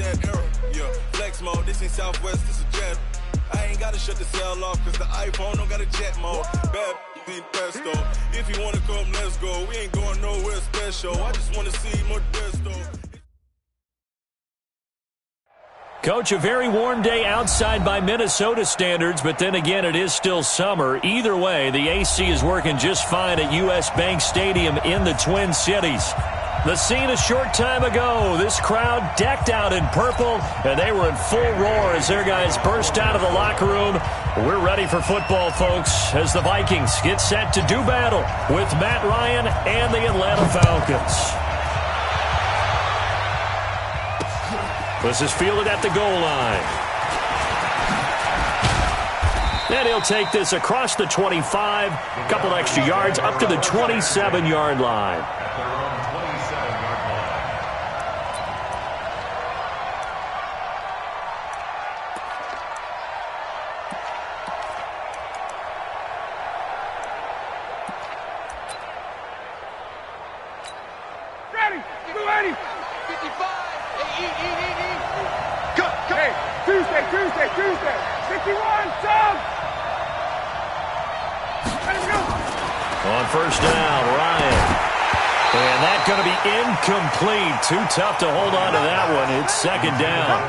that era. Yeah, flex mode, this ain't Southwest, this is jet. I ain't gotta shut the cell off, cause the iPhone don't got a jet mode. Bad in pesto. If you wanna come, let's go. We ain't going nowhere special. I just wanna see more Desto. Coach, a very warm day outside by Minnesota standards, but then again, it is still summer. Either way, the AC is working just fine at U.S. Bank Stadium in the Twin Cities. The scene a short time ago, this crowd decked out in purple, and they were in full roar as their guys burst out of the locker room. We're ready for football, folks, as the Vikings get set to do battle with Matt Ryan and the Atlanta Falcons. This is fielded at the goal line. And he'll take this across the 25, a couple extra yards up to the 27-yard line. Ready, get ready. 55. Hey, Tuesday. 51, sub. Ready to go. On first down, Ryan. And that's going to be incomplete. Too tough to hold on to that one. It's second down.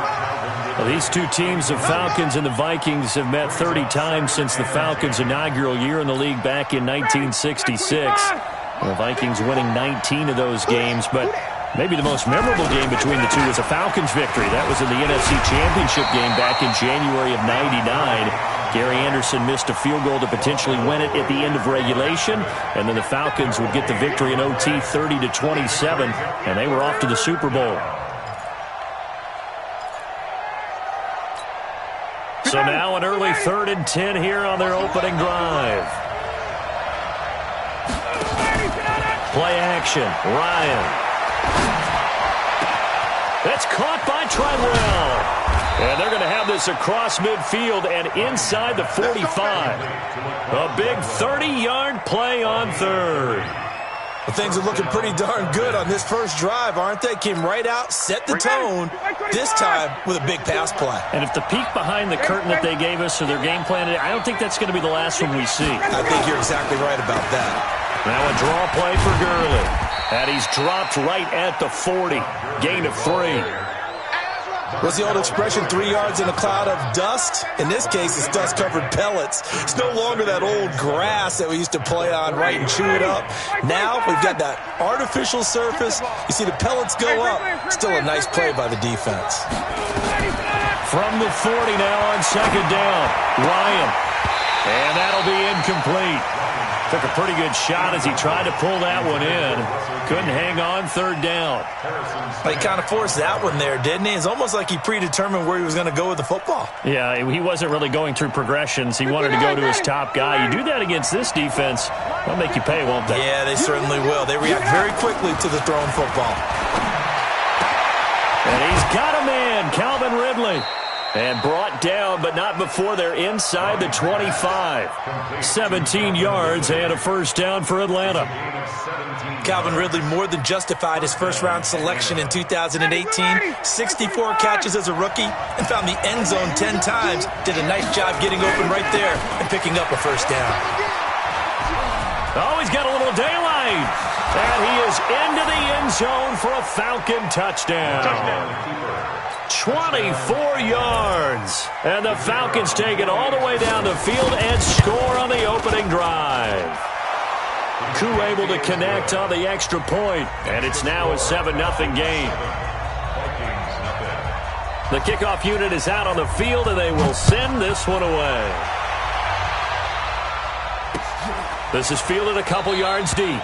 Well, these two teams, the Falcons and the Vikings, have met 30 times since the Falcons' inaugural year in the league back in 1966. The Vikings winning 19 of those games, but maybe the most memorable game between the two was a Falcons victory. That was in the NFC Championship game back in January of '99. Gary Anderson missed a field goal to potentially win it at the end of regulation, and then the Falcons would get the victory in OT 30-27, and they were off to the Super Bowl. So now an early 3rd and 10 here on their opening drive. Play action, Ryan. That's caught by Treadwell. And they're going to have this across midfield and inside the 45. A big 30-yard play on third. Well, things are looking pretty darn good on this first drive, aren't they? Came right out, set the tone, this time with a big pass play. And if the peek behind the curtain that they gave us or their game plan, I don't think that's going to be the last one we see. I think you're exactly right about that. Now a draw play for Gurley. And he's dropped right at the 40. Gain of 3. What's the old expression, 3 yards in a cloud of dust? In this case, it's dust-covered pellets. It's no longer that old grass that we used to play on, right, and chew it up. Now we've got that artificial surface. You see the pellets go up. Still a nice play by the defense. From the 40 now on second down, Ryan. And that'll be incomplete. Took a pretty good shot as he tried to pull that one in. Couldn't hang on third down. But he kind of forced that one there, didn't he? It's almost like he predetermined where he was going to go with the football. Yeah, he wasn't really going through progressions. He wanted to go to his top guy. You do that against this defense, they'll make you pay, won't they? Yeah, they certainly will. They react very quickly to the thrown football. And he's got a man, Calvin Ridley. And brought down, but not before they're inside the 25. 17 yards and a first down for Atlanta. Calvin Ridley more than justified his first-round selection in 2018. 64 catches as a rookie and found the end zone 10 times. Did a nice job getting open right there and picking up a first down. Oh, he's got a little daylight. And he is into the end zone for a Falcon touchdown. 24 yards. And the Falcons take it all the way down the field and score on the opening drive. Koo able to connect on the extra point, and it's now a 7-0 game. The kickoff unit is out on the field, and they will send this one away. This is fielded a couple yards deep.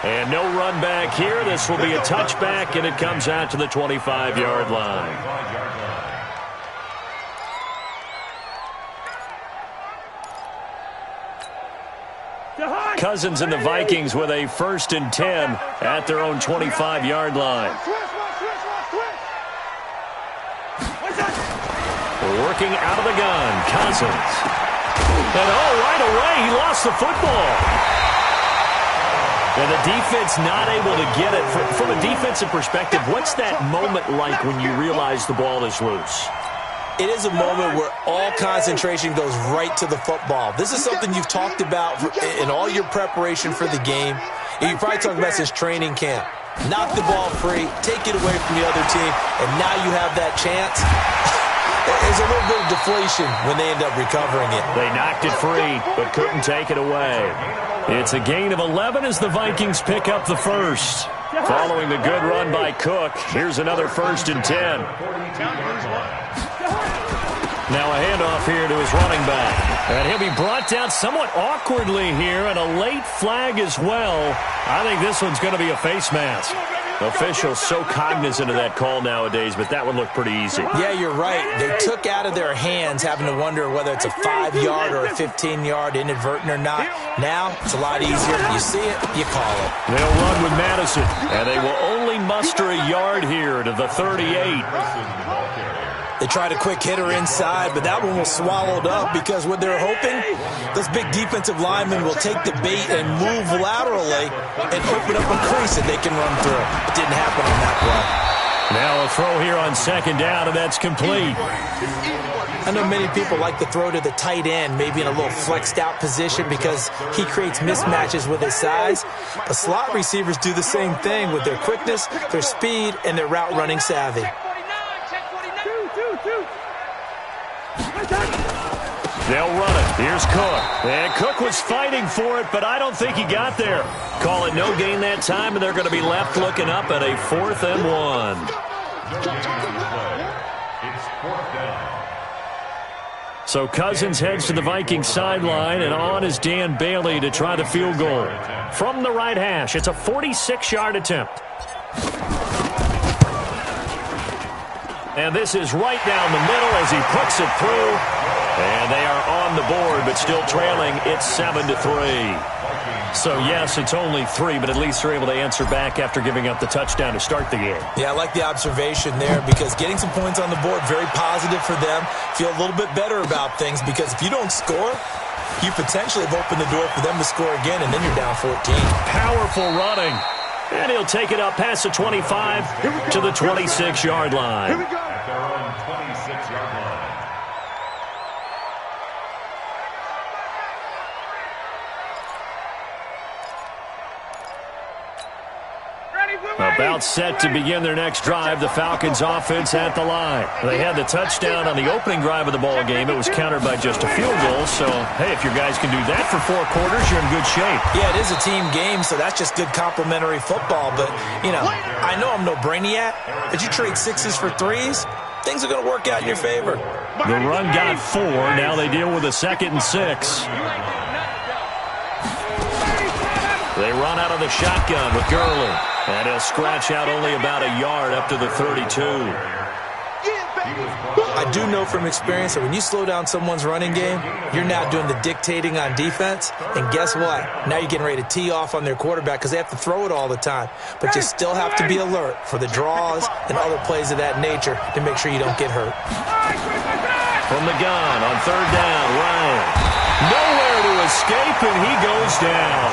And no run back here. This will be a touchback, and it comes out to the 25-yard line. Cousins and the Vikings with a 1st and 10 at their own 25-yard line. Working out of the gun, Cousins. And right away, he lost the football. And the defense not able to get it. From a defensive perspective, what's that moment like when you realize the ball is loose? It is a moment where all concentration goes right to the football. This is something you've talked about in all your preparation for the game. And you probably talked about since training camp. Knock the ball free, take it away from the other team, and now you have that chance. There's a little bit of deflation when they end up recovering it. They knocked it free, but couldn't take it away. It's a gain of 11 as the Vikings pick up the first. Following the good run by Cook, here's another 1st and 10. Now a handoff here to his running back. And he'll be brought down somewhat awkwardly here, and a late flag as well. I think this one's going to be a face mask. Officials so cognizant of that call nowadays, but that would look pretty easy. Yeah, you're right. They took out of their hands having to wonder whether it's a 5-yard or a 15-yard inadvertent or not. Now, it's a lot easier. You see it, you call it. They'll run with Madison, and they will only muster a yard here to the 38. They tried a quick hitter inside, but that one was swallowed up because what they're hoping, those big defensive linemen will take the bait and move laterally and open up a crease that they can run through. It didn't happen on that play. Now a throw here on 2nd down, and that's complete. I know many people like to throw to the tight end, maybe in a little flexed out position because he creates mismatches with his size. But slot receivers do the same thing with their quickness, their speed, and their route running savvy. They'll run it. Here's Cook. And Cook was fighting for it, but I don't think he got there. Call it no gain that time, and they're going to be left looking up at a 4th and 1. So Cousins heads to the Vikings sideline, and on is Dan Bailey to try the field goal. From the right hash, it's a 46-yard attempt. And this is right down the middle as he puts it through. And they are on the board, but still trailing. It's 7-3. So, yes, it's only 3, but at least they're able to answer back after giving up the touchdown to start the game. Yeah, I like the observation there because getting some points on the board, very positive for them. Feel a little bit better about things because if you don't score, you potentially have opened the door for them to score again, and then you're down 14. Powerful running. And he'll take it up past the 25 to the 26-yard line. Here we go. About set to begin their next drive, the Falcons offense at the line. They had the touchdown on the opening drive of the ball game. It was countered by just a field goal. So, hey, if your guys can do that for 4 quarters, you're in good shape. Yeah, it is a team game, so that's just good complimentary football. But, you know, I know I'm no brainiac, but you trade 6s for 3s, things are going to work out in your favor. The run got 4. Now they deal with a 2nd and 6. They run out of the shotgun with Gurley. And he'll scratch out only about a yard up to the 32. I do know from experience that when you slow down someone's running game, you're now doing the dictating on defense. And guess what? Now you're getting ready to tee off on their quarterback because they have to throw it all the time. But you still have to be alert for the draws and other plays of that nature to make sure you don't get hurt. From the gun on 3rd down, Ryan. Nowhere to escape, and he goes down.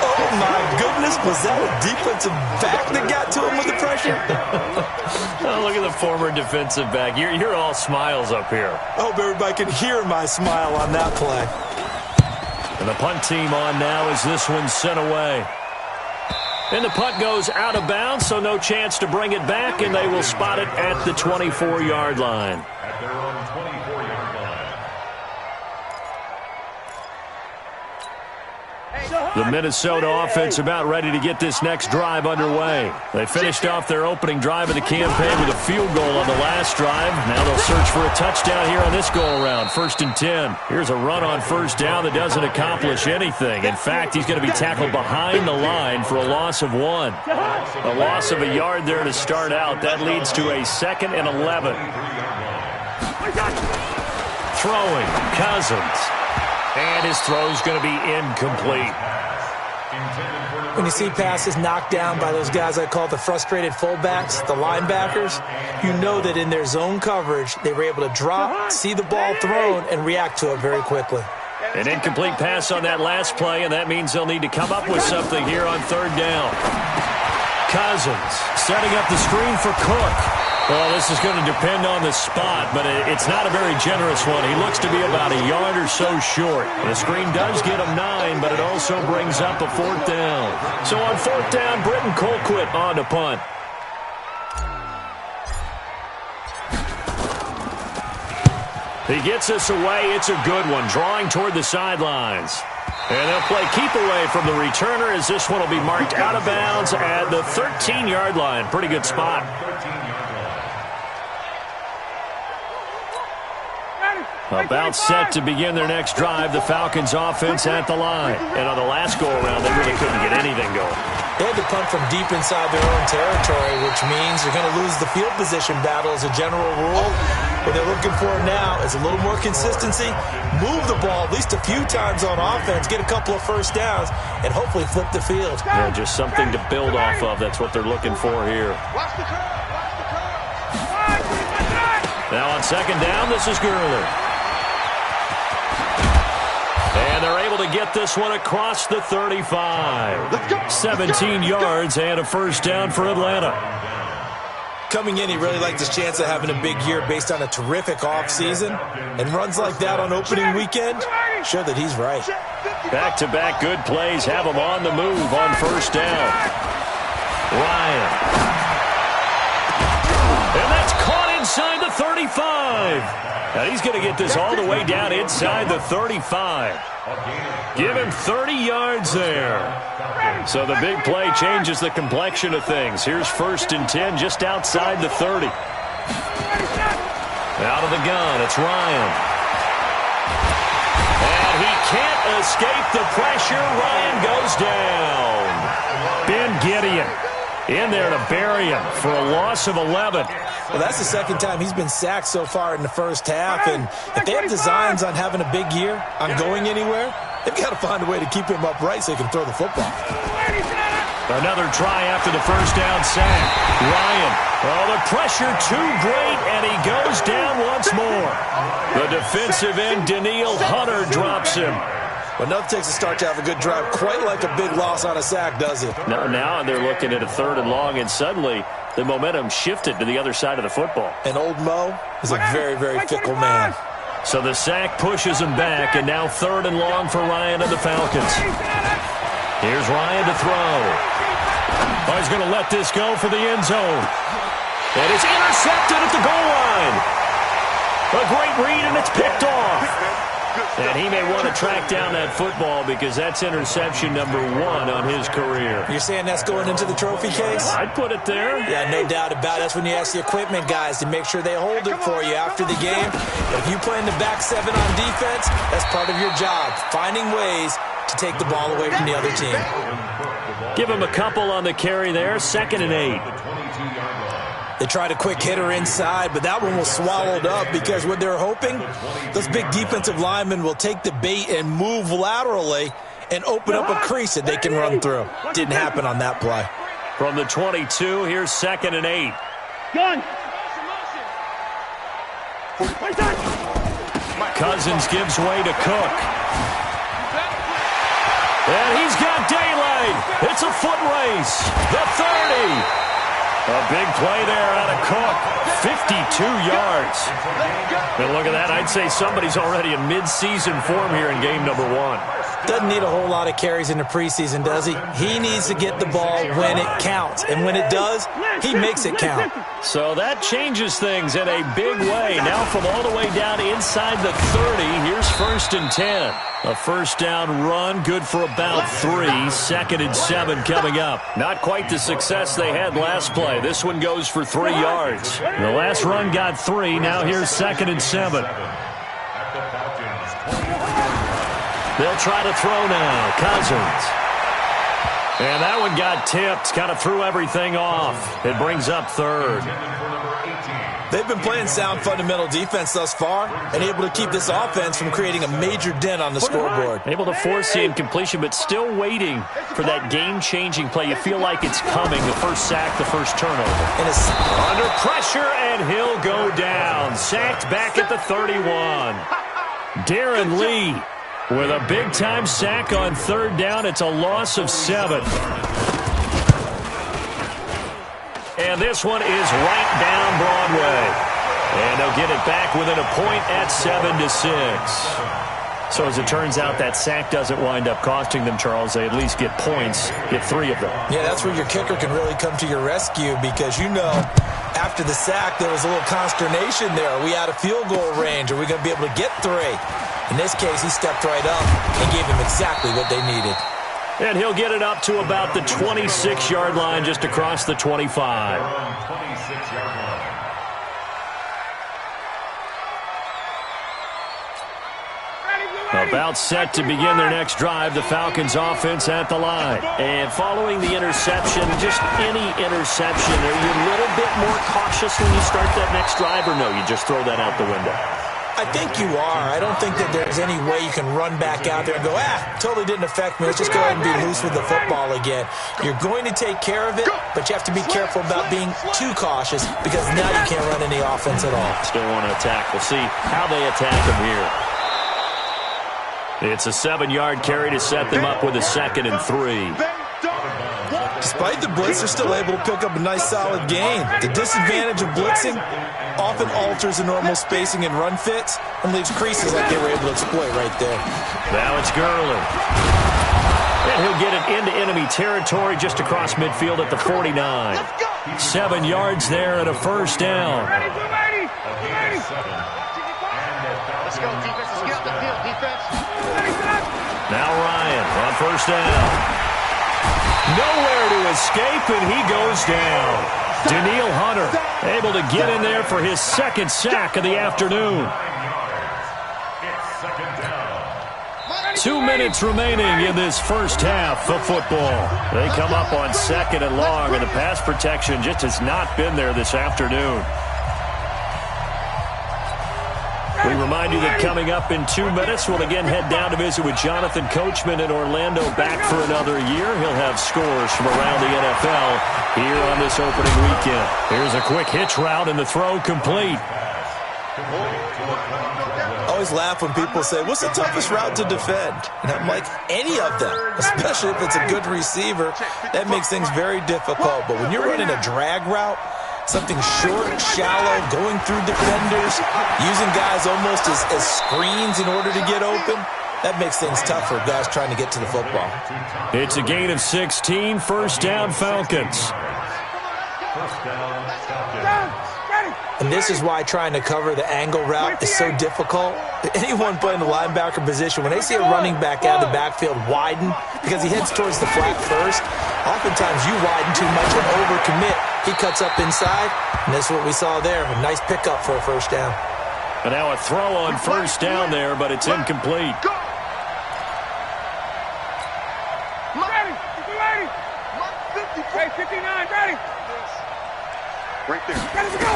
Oh, my goodness. Was that a defensive back that got to him with the pressure? Oh, look at the former defensive back. You're all smiles up here. I hope everybody can hear my smile on that play. And the punt team on now as this one's sent away. And the punt goes out of bounds, so no chance to bring it back, and they will spot it at the 24-yard line. At their own 24-yard line. The Minnesota offense about ready to get this next drive underway. They finished off their opening drive of the campaign with a field goal on the last drive. Now they'll search for a touchdown here on this go-around. 1st and 10. Here's a run on 1st down that doesn't accomplish anything. In fact, he's going to be tackled behind the line for a loss of 1. A loss of a yard there to start out. That leads to a 2nd and 11. Throwing, Cousins. And his throw's going to be incomplete. When you see passes knocked down by those guys I call the frustrated fullbacks, the linebackers, you know that in their zone coverage, they were able to drop, see the ball thrown, and react to it very quickly. An incomplete pass on that last play, and that means they'll need to come up with something here on third down. Cousins setting up the screen for Cook. Well, this is going to depend on the spot, but it's not a very generous one. He looks to be about a yard or so short. The screen does get him 9, but it also brings up a fourth down. So on fourth down, Britton Colquitt on to punt. He gets us away. It's a good one, drawing toward the sidelines. And they'll play keep away from the returner as this one will be marked out of bounds at the 13-yard line. Pretty good spot. About set to begin their next drive, the Falcons offense at the line. And on the last go-around, they really couldn't get anything going. They had to punt from deep inside their own territory, which means they're going to lose the field position battle as a general rule. What they're looking for now is a little more consistency, move the ball at least a few times on offense, get a couple of first downs, and hopefully flip the field. Yeah, just something to build off of. That's what they're looking for here. Now on second down, this is Gurley. And they're able to get this one across the 35. 17 yards and a first down for Atlanta. Coming in, he really liked his chance of having a big year based on a terrific offseason. And runs like that on opening weekend, sure that he's right. Back-to-back good plays have him on the move on first down. Ryan. And that's caught inside the 35. Now he's going to get this all the way down inside the 35. Give him 30 yards there. So the big play changes the complexion of things. Here's first and 10 just outside the 30. Out of the gun, it's Ryan. And he can't escape the pressure. Ryan goes down. Ben Gideon in there to bury him for a loss of 11. Well, that's the second time he's been sacked so far in the first half, and if they have designs on having a big year, on going anywhere, they've got to find a way to keep him upright so he can throw the football. Another try after the first down sack. Ryan, oh, the pressure too great, and he goes down once more. The defensive end, Daniil Hunter, drops him. But nothing takes a start to have a good drive, quite like a big loss on a sack, does it? Now they're looking at a third and long, and suddenly the momentum shifted to the other side of the football. And old Mo is a very, very fickle man. So the sack pushes him back, and now third and long for Ryan and the Falcons. Here's Ryan to throw. Oh, he's going to let this go for the end zone. And it's intercepted at the goal line. A great read, and it's picked off. And he may want to track down that football because that's interception number 1 on his career. You're saying that's going into the trophy case? I'd put it there. Yeah, no doubt about it. That's when you ask the equipment guys to make sure they hold it for you after the game. If you play in the back 7 on defense, that's part of your job, finding ways to take the ball away from the other team. Give him a couple on the carry there, 2nd and 8. They tried a quick hitter inside, but that one was swallowed up because what they're hoping, those big defensive linemen will take the bait and move laterally and open up a crease that they can run through. Didn't happen on that play. From the 22, here's 2nd and 8. Cousins gives way to Cook. And he's got daylight. It's a foot race. The 30. A big play there out of Cook. 52 yards. And look at that. I'd say somebody's already in mid-season form here in game number 1. Doesn't need a whole lot of carries in the preseason, does he? He needs to get the ball when it counts. And when it does, he makes it count. So that changes things in a big way. Now from all the way down inside the 30, here's 1st and 10. A first down run, good for about 3. 2nd and 7 coming up. Not quite the success they had last play. This one goes for 3 yards. The last run got 3. Now here's 2nd and 7. They'll try to throw now. Cousins. And that one got tipped. Kind of threw everything off. It brings up 3rd. They've been playing sound fundamental defense thus far and able to keep this offense from creating a major dent on the scoreboard. Able to force the incompletion, but still waiting for that game-changing play. You feel like it's coming. The first sack, the first turnover. And it's under pressure, and he'll go down. Sacked back at the 31. Darren Lee With a big-time sack on third down, it's a loss of 7. And this one is right down Broadway. And they'll get it back within a point at 7-6. So as it turns out, that sack doesn't wind up costing them, Charles. They at least get points, get 3 of them. Yeah, that's where your kicker can really come to your rescue because, you know, after the sack, there was a little consternation there. Are we out of field goal range? Are we going to be able to get 3? In this case, he stepped right up and gave them exactly what they needed. And he'll get it up to about the 26-yard line, just across the 25. 26-yard line. About set to begin their next drive, the Falcons offense at the line. And following the interception, just any interception, are you a little bit more cautious when you start that next drive, or no, you just throw that out the window? I think you are. I don't think that there's any way you can run back out there and go, totally didn't affect me. Let's just go ahead and be loose with the football again. You're going to take care of it, but you have to be careful about being too cautious because now you can't run any offense at all. Still want to attack. We'll see how they attack them here. It's a 7-yard carry to set them up with a 2nd and 3. Despite the blitz, they're still able to pick up a nice solid gain. The disadvantage of blitzing often alters the normal spacing and run fits and leaves creases like they were able to exploit right there. Now it's Gurley. And he'll get it into enemy territory just across midfield at the 49. 7 yards there and a first down. Let's go, defense. Let's get out the field, defense. Now Ryan on first down. Nowhere to escape, and he goes down. Daniil Hunter able to get in there for his 2nd sack of the afternoon. 2 minutes remaining in this first half of football. They come up on 2nd and long, and the pass protection just has not been there this afternoon. We remind you that coming up in 2 minutes, we'll again head down to visit with Jonathan Coachman in Orlando, back for another year. He'll have scores from around the NFL here on this opening weekend. Here's a quick hitch route, and the throw complete. I always laugh when people say, what's the toughest route to defend? And I'm like, any of them, especially if it's a good receiver. That makes things very difficult. But when you're running a drag route, something short, shallow, going through defenders, using guys almost as screens in order to get open, that makes things tough for guys trying to get to the football. It's a gain of 16, first down Falcons. And this is why trying to cover the angle route is so difficult. Anyone playing the linebacker position, when they see a running back out of the backfield widen because he heads towards the flat first, oftentimes you widen too much and overcommit. He cuts up inside, and this is what we saw there. A nice pickup for a first down. And now a throw on first down there, but it's incomplete. Hey, 59, ready. Right there. Ready to go.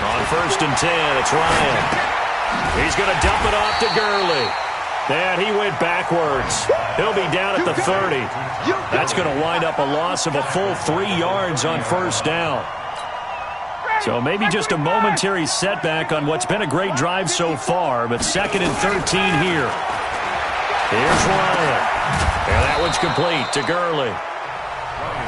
On first and 10, it's Ryan. He's going to dump it off to Gurley. And he went backwards. He'll be down at the 30. That's going to wind up a loss of a full 3 yards on first down. So maybe just a momentary setback on what's been a great drive so far, but 2nd and 13 here. Here's Ryan. And that one's complete to Gurley.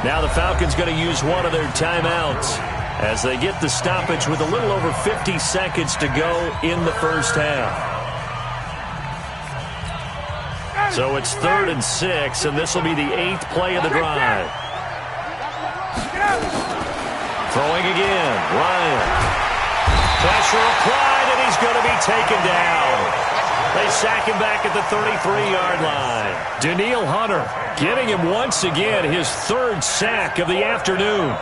Now the Falcons going to use one of their timeouts as they get the stoppage with a little over 50 seconds to go in the first half. So it's 3rd and 6, and this will be the 8th play of the drive. Throwing again, Ryan. Pressure applied, and he's going to be taken down. They sack him back at the 33-yard line. Daniil Hunter getting him once again his 3rd sack of the afternoon.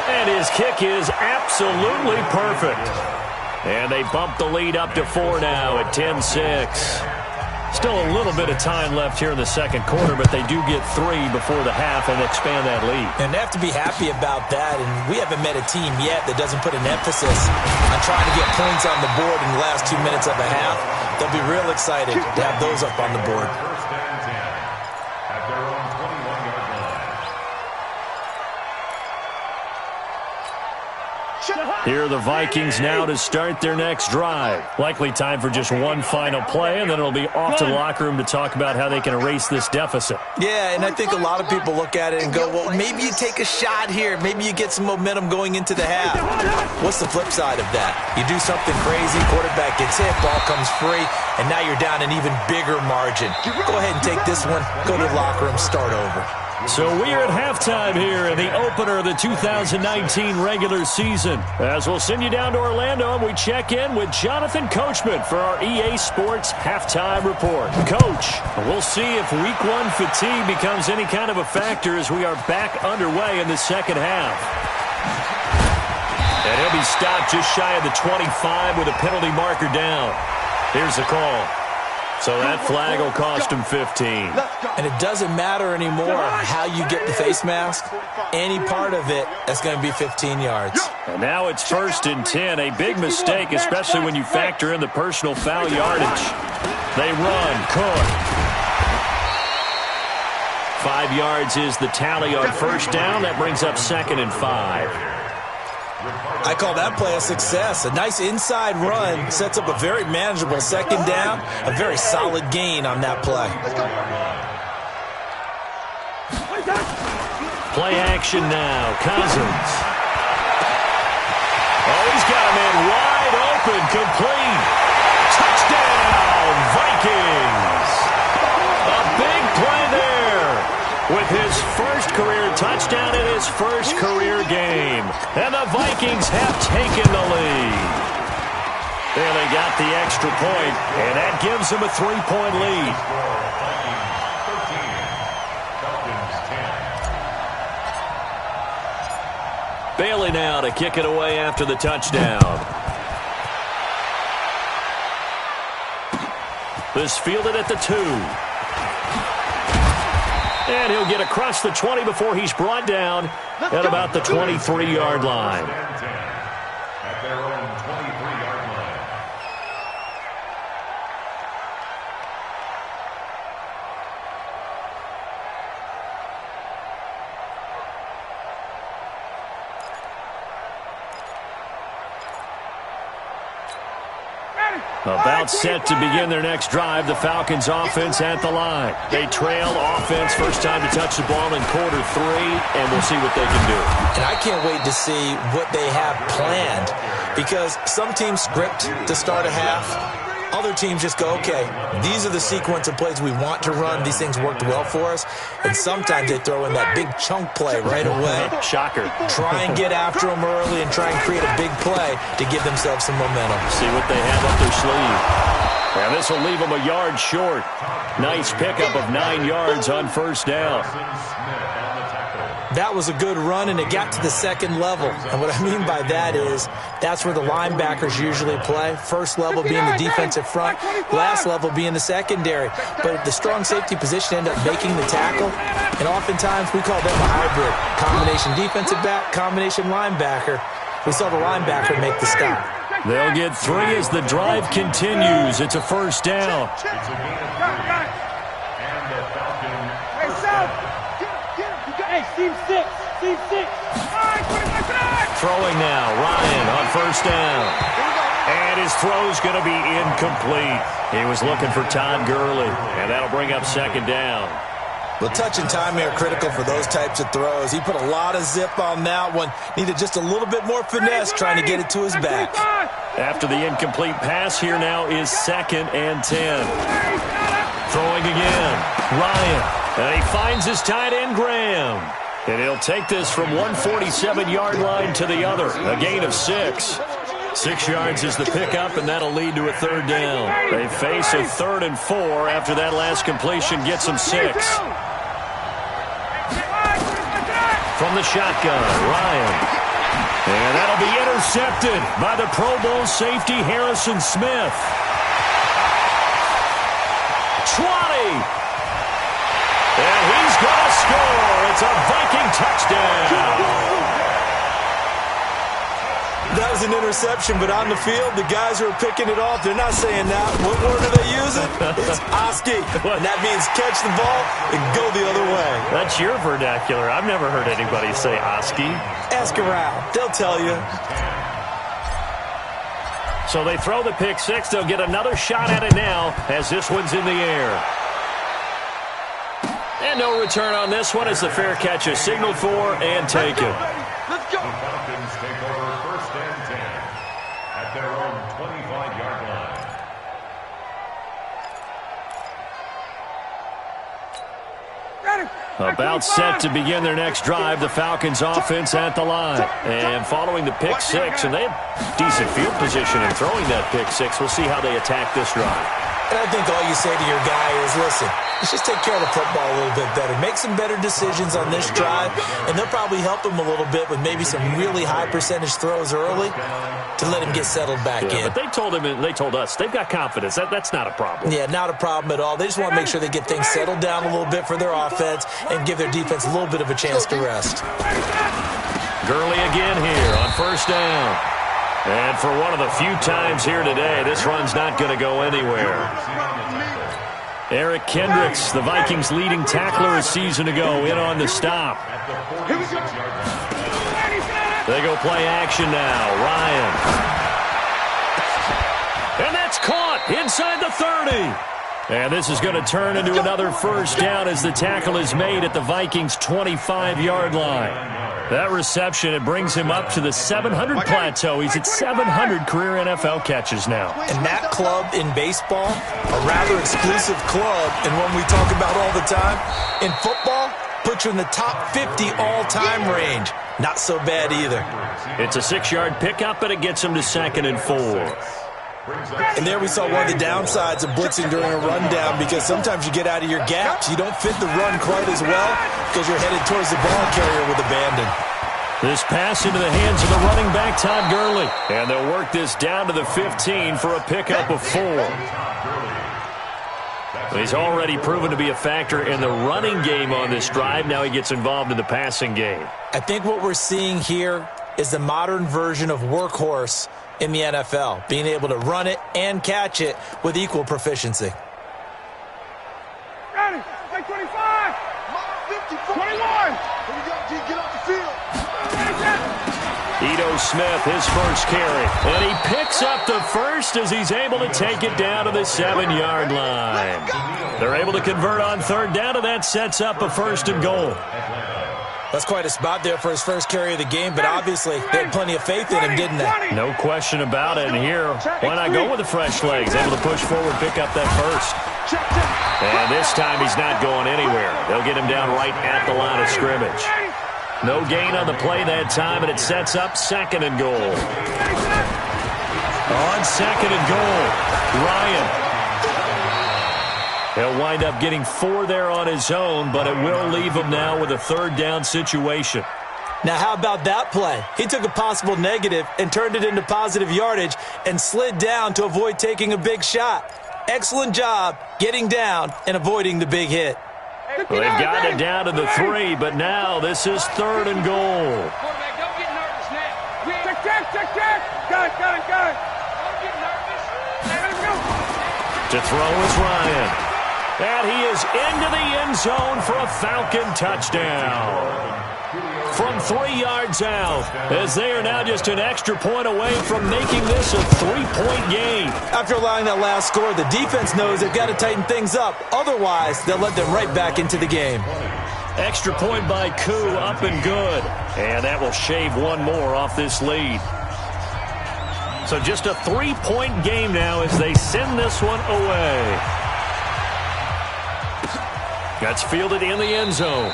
And his kick is absolutely perfect. And they bump the lead up to 4 now at 10-6. Still a little bit of time left here in the second quarter, but they do get 3 before the half and expand that lead. And they have to be happy about that, and we haven't met a team yet that doesn't put an emphasis on trying to get points on the board in the last 2 minutes of the half. They'll be real excited to have those up on the board. First and 10 at their own 21-yard line. Here are the Vikings now to start their next drive. Likely time for just one final play, and then it'll be off to the locker room to talk about how they can erase this deficit. Yeah, and I think a lot of people look at it and go, well, maybe you take a shot here. Maybe you get some momentum going into the half. What's the flip side of that? You do something crazy, quarterback gets hit, ball comes free, and now you're down an even bigger margin. Go ahead and take this one, go to the locker room, start over. So we are at halftime here in the opener of the 2019 regular season. As we'll send you down to Orlando, and we check in with Jonathan Coachman for our EA Sports Halftime Report. Coach, we'll see if Week 1 fatigue becomes any kind of a factor as we are back underway in the second half. And he'll be stopped just shy of the 25 with a penalty marker down. Here's the call. So that flag will cost him 15. And it doesn't matter anymore how you get the face mask. Any part of it, that's going to be 15 yards. And now it's 1st and 10. A big mistake, especially when you factor in the personal foul yardage. They run. Cook. 5 yards is the tally on first down. That brings up 2nd and 5. I call that play a success. A nice inside run sets up a very manageable second down, a very solid gain on that play. Play action now. Cousins. Oh, he's got a man wide open, complete. Touchdown, Vikings. A big play there with his first career touchdown in his first career game. And the Vikings have taken the lead. There they got the extra point, and that gives them a 3-point lead. Bailey now to kick it away after the touchdown. This fielded at the 2. And he'll get across the 20 before he's brought down at about the 23-yard line. At their own 23-yard line. About set to begin their next drive, the Falcons offense at the line. They trail offense, first time to touch the ball in quarter 3, and we'll see what they can do. And I can't wait to see what they have planned, because some teams script to start a half. Other teams just go, okay, these are the sequence of plays we want to run. These things worked well for us. And sometimes they throw in that big chunk play right away. Shocker. Try and get after them early and try and create a big play to give themselves some momentum. See what they have up their sleeve. And this will leave them a yard short. Nice pickup of 9 yards on first down. That was a good run, and it got to the second level. And what I mean by that is that's where the linebackers usually play. First level being the defensive front, last level being the secondary. But the strong safety position ended up making the tackle, and oftentimes we call them a hybrid. Combination defensive back, combination linebacker. We saw the linebacker make the stop. They'll get 3 as the drive continues. It's a first down. It's a gain of 3. And the Falcons. Hey, team 6. Team 6. Throwing now. Ryan on first down. And his throw's going to be incomplete. He was looking for Todd Gurley, and that'll bring up second down. Well, touch and timing are critical for those types of throws. He put a lot of zip on that one. Needed just a little bit more finesse trying to get it to his back. After the incomplete pass, here now is 2nd and 10. Throwing again. Ryan. And he finds his tight end, Graham. And he'll take this from 147-yard line to the other. A gain of 6. 6 yards is the pickup, and that'll lead to a third down. They face a 3rd and 4 after that last completion gets them 6. From the shotgun, Ryan. And that'll be intercepted by the Pro Bowl safety Harrison Smith. 20. And he's going to score. It's a Viking touchdown. That was an interception, but on the field, the guys who are picking it off, they're not saying that. What word are they using? It's Oski. And that means catch the ball and go the other way. That's your vernacular. I've never heard anybody say Oski. Ask around. They'll tell you. So they throw the pick six. They'll get another shot at it now as this one's in the air. And no return on this one as the fair catch is signaled for and taken. Let's go. The Falcons take over first and 10 at their own 25-yard line. About set to begin their next drive, the Falcons offense at the line. And following the pick six, and they have decent field position in throwing that pick six. We'll see how they attack this drive. And I think all you say to your guy is, listen, let's just take care of the football a little bit better. Make some better decisions on this drive, and they'll probably help him a little bit with maybe some really high percentage throws early to let him get settled back in. But they told us, they've got confidence. That's not a problem. Yeah, not a problem at all. They just want to make sure they get things settled down a little bit for their offense and give their defense a little bit of a chance to rest. Gurley again here on first down. And for one of the few times here today, this run's not going to go anywhere. Eric Kendricks, the Vikings' leading tackler a season ago, in on the stop. They go play action now. Ryan. And that's caught inside the 30. And this is going to turn into another first down as the tackle is made at the Vikings' 25-yard line. That reception, it brings him up to the 700 plateau. He's at 700 career NFL catches now. And that club in baseball, a rather exclusive club, and one we talk about all the time, in football, puts you in the top 50 all-time range. Not so bad either. It's a 6-yard pickup, and it gets him to 2nd and 4. And there we saw one of the downsides of blitzing during a rundown, because sometimes you get out of your gaps. You don't fit the run quite as well because you're headed towards the ball carrier with abandon. This pass into the hands of the running back, Todd Gurley. And they'll work this down to the 15 for a pickup of 4. He's already proven to be a factor in the running game on this drive. Now he gets involved in the passing game. I think what we're seeing here is the modern version of workhorse in the NFL, being able to run it and catch it with equal proficiency. Ready, take 25, 21. Here we go, G, get off the field. Ito Smith, his first carry. And he picks up the first as he's able to take it down to the 7-yard line. They're able to convert on third down, and that sets up a 1st and goal. That's quite a spot there for his first carry of the game, but obviously they had plenty of faith in him, didn't they? No question about it. And here, why not go with the fresh legs? Able to push forward, pick up that first. And this time he's not going anywhere. They'll get him down right at the line of scrimmage. No gain on the play that time, and it sets up 2nd and goal. On 2nd and goal, Ryan. He'll wind up getting 4 there on his own, but it will leave him now with a 3rd down situation. Now, how about that play? He took a possible negative and turned it into positive yardage and slid down to avoid taking a big shot. Excellent job getting down and avoiding the big hit. Well, they've got it down to the 3, but now this is 3rd and goal. Quarterback, don't get nervous now. Check. Got it. Don't get nervous. Let's go. To throw is Ryan. And he is into the end zone for a Falcon touchdown. From 3 yards out, as they are now just an extra point away from making this a 3-point game. After allowing that last score, the defense knows they've got to tighten things up. Otherwise, they'll let them right back into the game. Extra point by Koo, up and good. And that will shave one more off this lead. So just a 3-point game now as they send this one away. That's fielded in the end zone.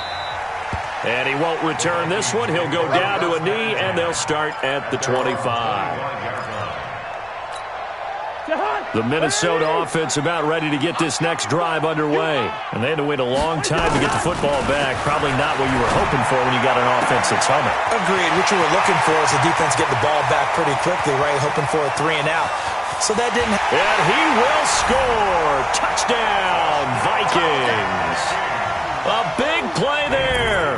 And he won't return this one. He'll go down to a knee, and they'll start at the 25. The Minnesota offense about ready to get this next drive underway. And they had to wait a long time to get the football back. Probably not what you were hoping for when you got an offense that's humming. Agreed. What you were looking for is the defense getting the ball back pretty quickly, right? Hoping for a 3-and-out. So that didn't happen. And he will score. Touchdown, Vikings. A big play there.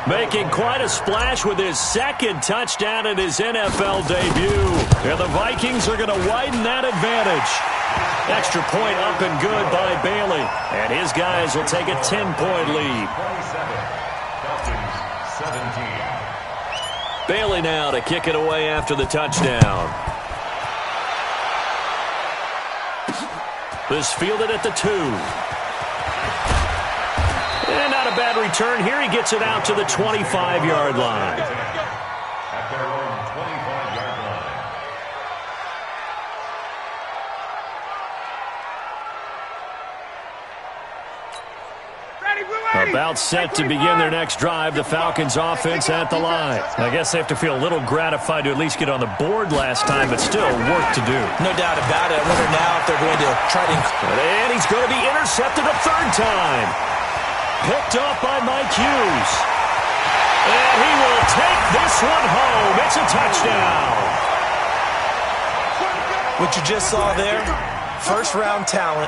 Making quite a splash with his second touchdown in his NFL debut. And the Vikings are going to widen that advantage. Extra point up and good by Bailey. And his guys will take a 10-point lead. 27, 17. Bailey now to kick it away after the touchdown. This fielded at the 2. And not a bad return here. He gets it out to the 25-yard line. At their own 25-yard line. About set to begin their next drive. The Falcons offense at the line. I guess they have to feel a little gratified to at least get on the board last time, but still work to do. No doubt about it. I wonder now if they're going to try to... And he's going to be intercepted a third time. Picked off by Mike Hughes. And he will take this one home. It's a touchdown. What you just saw there, first-round talent,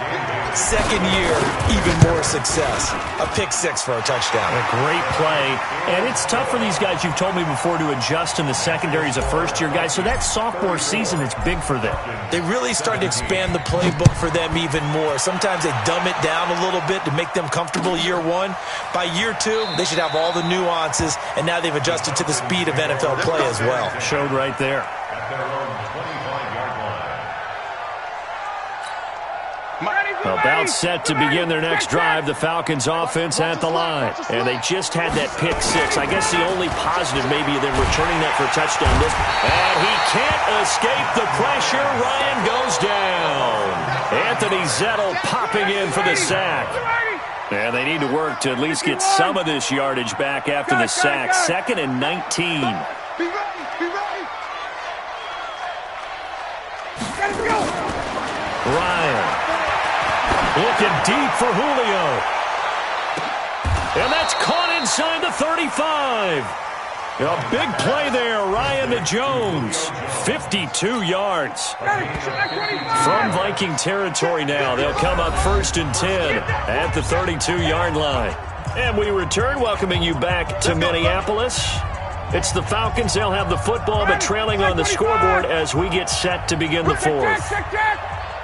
second year, even more success. A pick six for a touchdown. A great play. And it's tough for these guys, you've told me before, to adjust in the secondary as a first-year guy. So that sophomore season is big for them. They really started to expand the playbook for them even more. Sometimes they dumb it down a little bit to make them comfortable year one. By year two, they should have all the nuances, and now they've adjusted to the speed of NFL play as well. Showed right there. At their own 25-yard line. About set to begin their next drive. The Falcons offense at the line. And they just had that pick six. I guess the only positive maybe of them returning that for a touchdown. And he can't escape the pressure. Ryan goes down. Anthony Zettel popping in for the sack. And they need to work to at least get some of this yardage back after the sack. 2nd and 19. Ryan. Looking deep for Julio. And that's caught inside the 35. A big play there, Ryan to Jones. 52 yards. From Viking territory now. They'll come up 1st and 10 at the 32-yard line. And we return, welcoming you back to Minneapolis. It's the Falcons. They'll have the football, but trailing on the scoreboard as we get set to begin the fourth.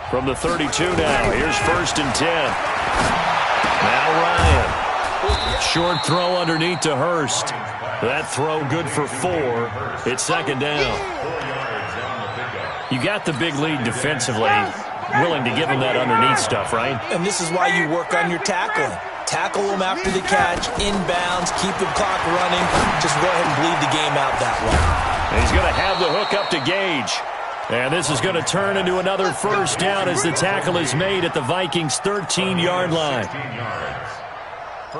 From the 32 now, here's 1st and 10. Now Ryan. Short throw underneath to Hurst. That throw good for 4. It's 2nd down. You got the big lead defensively. Willing to give them that underneath stuff, right? And this is why you work on your tackling. Tackle them after the catch, inbounds, keep the clock running. Just go ahead and bleed the game out that way. And he's going to have the hook up to Gage. And this is going to turn into another 1st down as the tackle is made at the Vikings' 13-yard line.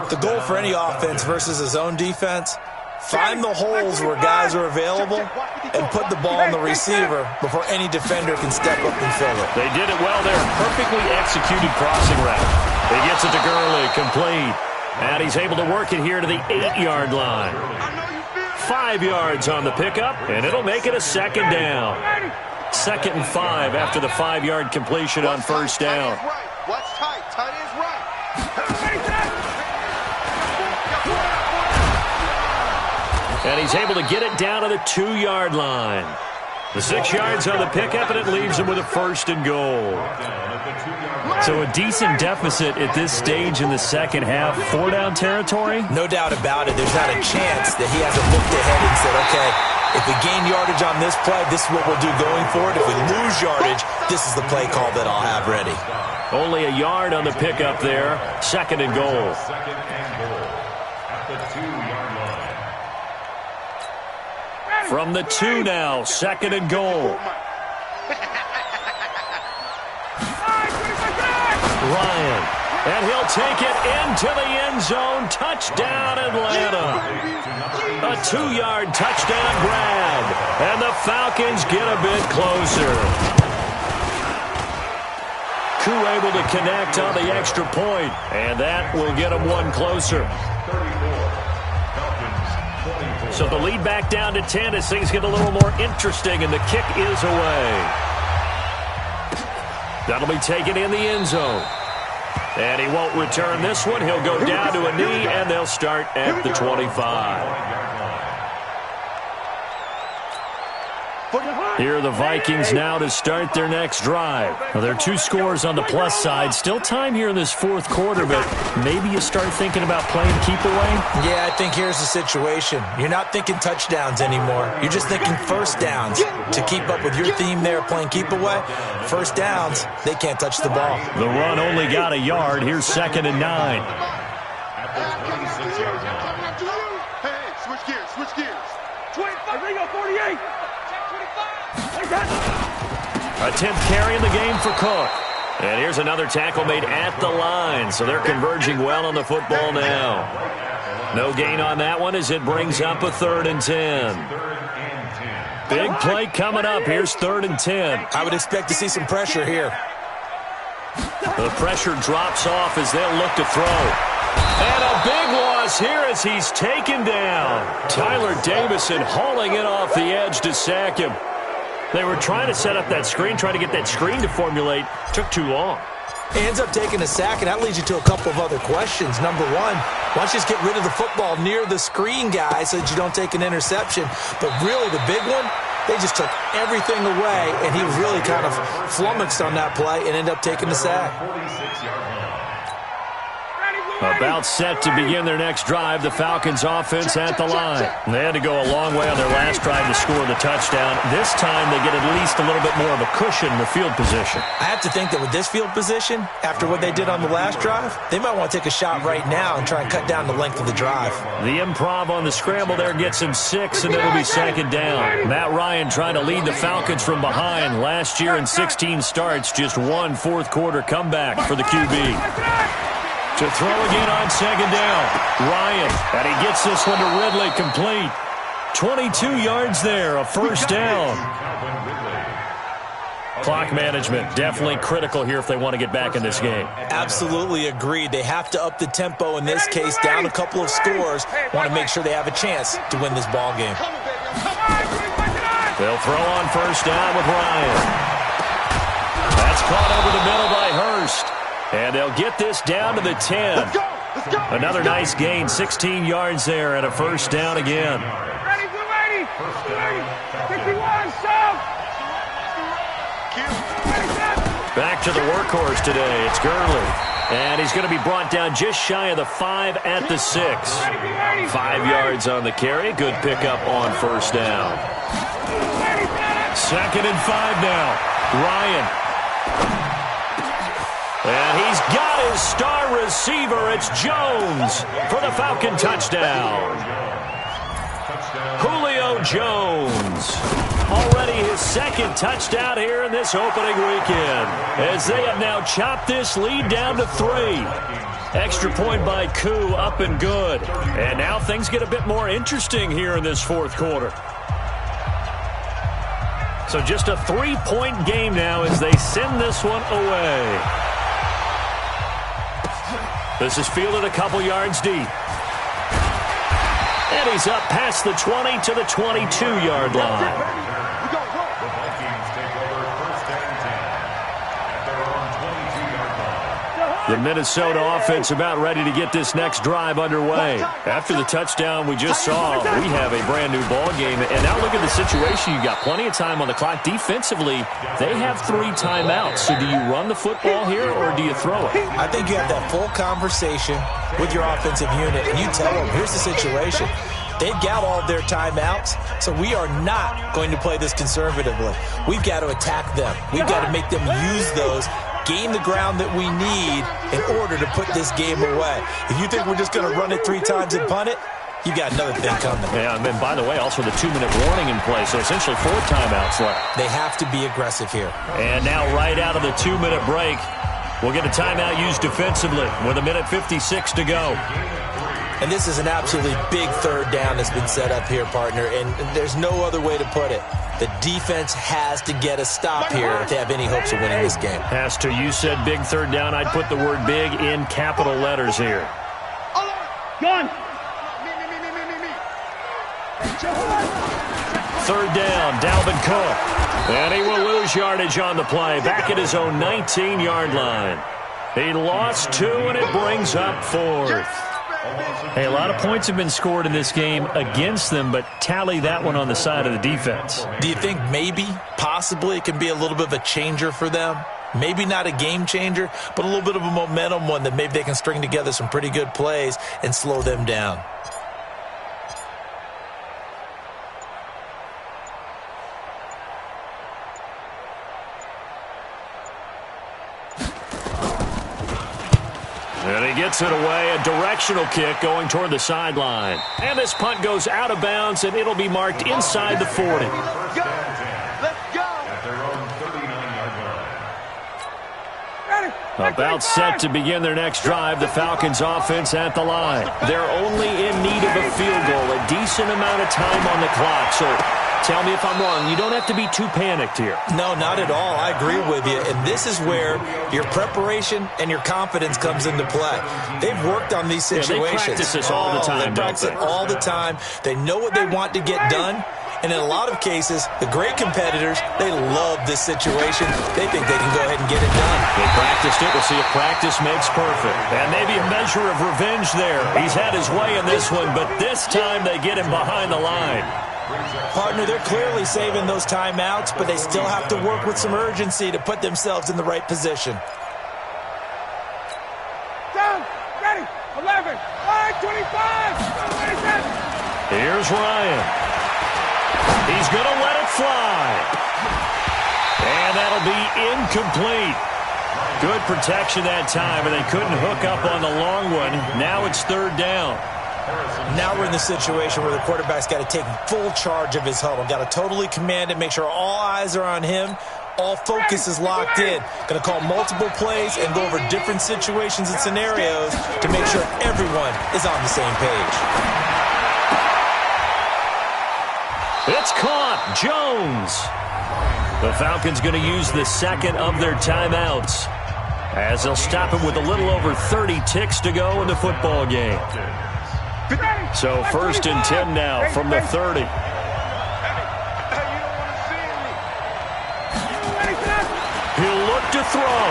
The goal for any offense versus a zone defense, find the holes where guys are available and put the ball on the receiver before any defender can step up and fill it. They did it well there. Perfectly executed crossing route. He gets it to Gurley, complete. And he's able to work it here to the 8-yard line. 5 yards on the pickup, and it'll make it a 2nd down. 2nd and 5 after the 5-yard completion on 1st down. What's tight? Tight is right. And he's able to get it down to the 2-yard line. The 6 yards on the pickup, and it leaves him with a 1st and goal. So a decent deficit at this stage in the second half. 4-down territory? No doubt about it. There's not a chance that he hasn't looked ahead and said, okay, if we gain yardage on this play, this is what we'll do going forward. If we lose yardage, this is the play call that I'll have ready. Only a yard on the pickup there. 2nd and goal. 2nd and goal at the 2-yard line. From the 2 now, 2nd and goal. Ryan, and he'll take it into the end zone. Touchdown, Atlanta. A 2-yard touchdown grab, and the Falcons get a bit closer. Koo able to connect on the extra point, and that will get them one closer. So the lead back down to 10 as things get a little more interesting, and the kick is away. That'll be taken in the end zone. And he won't return this one. He'll go down to a knee, and they'll start at the 25. Here are the Vikings now to start their next drive. Well, there are 2 scores on the plus side. Still time here in this fourth quarter, but maybe you start thinking about playing keep away? Yeah, I think here's the situation. You're not thinking touchdowns anymore. You're just thinking first downs. To keep up with your theme there, playing keep away, first downs, they can't touch the ball. The run only got a yard. Here's 2nd and 9. At the 26-yard line. Hey, switch gears, switch gears. 25, Ringo, 48. A 10th carry in the game for Cook. And here's another tackle made at the line, so they're converging well on the football now. No gain on that one as it brings up a 3rd and 10. Big play coming up. Here's 3rd and 10. I would expect to see some pressure here. The pressure drops off as they'll look to throw. And a big loss here as he's taken down. Tyler Davison hauling it off the edge to sack him. They were trying to set up that screen, trying to get that screen to formulate. Took too long. He ends up taking a sack, and that leads you to a couple of other questions. Number one, why don't you just get rid of the football near the screen guy so that you don't take an interception? But really, the big one, they just took everything away, and he was really kind of flummoxed on that play and ended up taking the sack. About set to begin their next drive, the Falcons offense at the line. They had to go a long way on their last drive to score the touchdown. This time they get at least a little bit more of a cushion in the field position. I have to think that with this field position, after what they did on the last drive, they might want to take a shot right now and try and cut down the length of the drive. The improv on the scramble there gets him 6, and it'll be 2nd down. Matt Ryan trying to lead the Falcons from behind. Last year in 16 starts, just 1 fourth-quarter comeback for the QB. To throw again on 2nd down. Ryan, and he gets this one to Ridley complete. 22 yards there, a 1st down. Clock management, definitely critical here if they want to get back in this game. Absolutely agreed. They have to up the tempo in this case, down a couple of scores. Want to make sure they have a chance to win this ball game. They'll throw on 1st down with Ryan. That's caught over the middle by Hurst. And they'll get this down to the 10. Let's go. Another nice gain, 16 yards there, and a 1st down again. Ready, 51, Sam. Back to the workhorse today. It's Gurley. And he's going to be brought down just shy of the 5 at the 6. 5 yards on the carry. Good pickup on 1st down. 2nd and 5 now. Ryan. And he's got his star receiver. It's Jones for the Falcon touchdown. Julio Jones. Already his 2nd touchdown here in this opening weekend, as they have now chopped this lead down to 3. Extra point by Koo, up and good. And now things get a bit more interesting here in this fourth quarter. So just a 3-point game now as they send this one away. This is fielded a couple yards deep. And he's up past the 20 to the 22-yard line. The Vikings take over 1st and 10 at their own 22-yard line. The Minnesota offense about ready to get this next drive underway. After the touchdown we just saw, we have a brand new ball game. And now look at the situation. You got plenty of time on the clock. Defensively, they have 3 timeouts. So do you run the football here or do you throw it? I think you have that full conversation with your offensive unit, and you tell them, here's the situation. They've got all of their timeouts, so we are not going to play this conservatively. We've got to attack them. We've got to make them use those, gain the ground that we need in order to put this game away. If you think we're just going to run it 3 times and punt it, you got another thing coming. Yeah, and then, by the way, also the 2-minute warning in play, so essentially 4 timeouts left. They have to be aggressive here. And now right out of the 2-minute break, we'll get a timeout used defensively with 1:56 to go. And this is an absolutely big 3rd down that's been set up here, partner, and there's no other way to put it. The defense has to get a stop here if they have any hopes of winning this game. Has to. You said big 3rd down. I'd put the word big in capital letters here. Gun. 3rd down, Dalvin Cook. And he will lose yardage on the play, back at his own 19-yard line. He lost 2, and it brings up 4th. Hey, a lot of points have been scored in this game against them, but tally that one on the side of the defense. Do you think maybe, possibly, it can be a little bit of a changer for them? Maybe not a game changer, but a little bit of a momentum one that maybe they can string together some pretty good plays and slow them down. And he gets it away, a directional kick going toward the sideline. And this punt goes out of bounds, and it'll be marked inside the 40. About set to begin their next drive, the Falcons offense at the line. They're only in need of a field goal, a decent amount of time on the clock. So tell me if I'm wrong. You don't have to be too panicked here. No, not at all. I agree with you. And this is where your preparation and your confidence comes into play. They've worked on these situations. They practice this all the time, They practice it all the time. They know what they want to get done. And in a lot of cases, the great competitors, they love this situation. They think they can go ahead and get it done. They practiced it. We'll see if practice makes perfect. And maybe a measure of revenge there. He's had his way in this one, but this time they get him behind the line. Partner, they're clearly saving those timeouts, but they still have to work with some urgency to put themselves in the right position. Down, ready, 11, 25. Here's Ryan. He's going to let it fly. And that'll be incomplete. Good protection that time, and they couldn't hook up on the long one. Now it's 3rd down. Now we're in the situation where the quarterback's got to take full charge of his huddle. Got to totally command it, make sure all eyes are on him. All focus is locked in. Going to call multiple plays and go over different situations and scenarios to make sure everyone is on the same page. It's caught. Jones. The Falcons going to use the second of their timeouts as they'll stop him with a little over 30 ticks to go in the football game. So 1st and 10 now from the 30. He'll look to throw.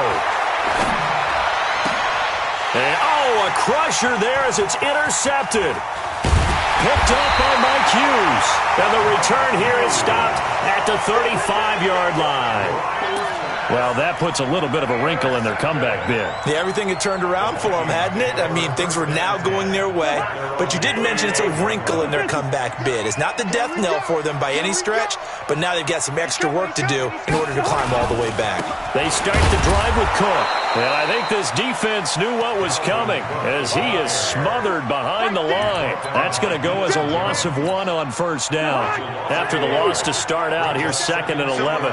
And, a crusher there as it's intercepted. Picked up by Mike Hughes. And the return here is stopped at the 35-yard line. Well, that puts a little bit of a wrinkle in their comeback bid. Yeah, everything had turned around for them, hadn't it? I mean, things were now going their way. But you did mention it's a wrinkle in their comeback bid. It's not the death knell for them by any stretch, but now they've got some extra work to do in order to climb all the way back. They start the drive with Cook. And I think this defense knew what was coming as he is smothered behind the line. That's going to go as a loss of 1 on 1st down. After the loss to start out, here's 2nd and 11.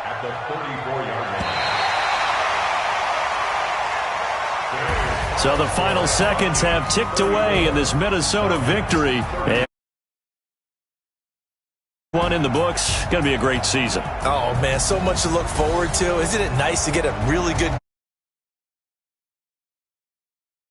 At the 34-yard line. So the final seconds have ticked away in this Minnesota victory. And one in the books. Going to be a great season. Oh, man, so much to look forward to. Isn't it nice to get a really good